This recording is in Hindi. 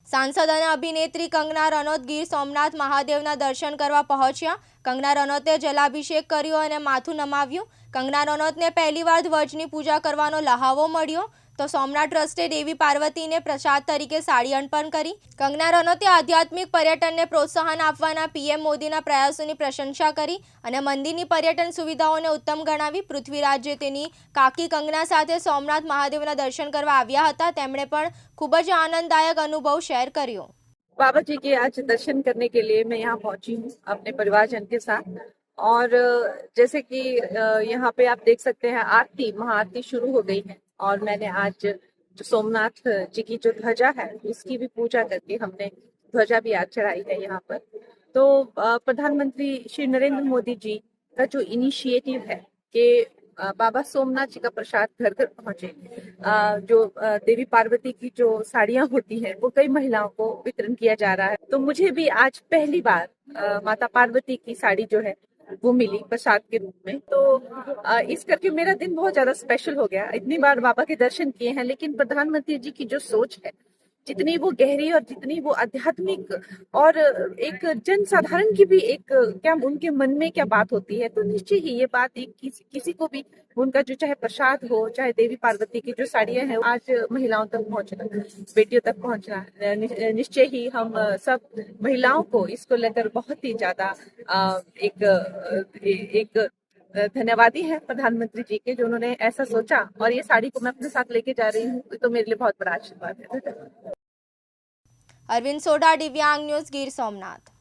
સાંસદ અને અભિનેત્રી કંગના રનૌત ગીર સોમનાથ મહાદેવના દર્શન કરવા પહોંચ્યા। કંગના રનૌતે જલાભિષેક કર્યો અને માથું નમાવ્યું। કંગના રનૌતને પહેલીવાર ધ્વજની પૂજા કરવાનો લહાવો મળ્યો તો સોમનાથ ટ્રસ્ટે દેવી પાર્વતીને પ્રસાદ તરીકે સાડી અર્પણ કરી। કંગના રનૌતે આધ્યાત્મિક પર્યટનને પ્રોત્સાહન આપવાના પીએમ મોદીના પ્રયાસોની પ્રશંસા કરી અને મંદિરની પર્યટન સુવિધાઓને ઉત્તમ ગણાવી। પૃથ્વીરાજ જે તેની કાકી કંગના સાથે સોમનાથ મહાદેવના દર્શન કરવા આવ્યા હતા, તેમણે પણ खूब જ आनंददायक अनुभव शेयर करियो। बाबा जी के आज दर्शन करने के लिए मैं यहाँ पहुंची हूँ अपने परिवारजन के साथ। और जैसे कि यहाँ पे आप देख सकते हैं आरती महाआरती शुरू हो गई है और मैंने आज जो सोमनाथ जी की जो ध्वजा है उसकी भी पूजा करके हमने ध्वजा भी आज चढ़ाई है यहाँ पर। तो प्रधानमंत्री श्री नरेंद्र मोदी जी का जो इनिशिएटिव है कि बाबा सोमनाथ जी का प्रसाद घर घर पहुंचे, जो देवी पार्वती की जो साड़ियां होती हैं वो कई महिलाओं को वितरण किया जा रहा है। तो मुझे भी आज पहली बार माता पार्वती की साड़ी जो है वो मिली प्रसाद के रूप में। तो इस करके मेरा दिन बहुत ज्यादा स्पेशल हो गया। इतनी बार बाबा के दर्शन किए हैं, लेकिन प्रधानमंत्री जी की जो सोच है, जितनी वो गहरी और जितनी वो आध्यात्मिक और एक जन साधारण की भी एक क्या उनके मन में क्या बात होती है, तो निश्चय ही ये बात एक किसी को भी उनका जो चाहे प्रसाद हो, चाहे देवी पार्वती की जो साड़ियां हैं आज महिलाओं तक पहुंचना, बेटियों तक पहुंचना, निश्चय ही हम सब महिलाओं को इसको लेकर बहुत ही ज्यादा एक धन्यवादी है प्रधानमंत्री जी के, जो उन्होंने ऐसा सोचा और ये साड़ी को मैं अपने साथ लेके जा रही हूँ, तो मेरे लिए बहुत बड़ा आशीर्वाद है। अरविंद सोढा, दिव्यांग न्यूज़, गीर सोमनाथ।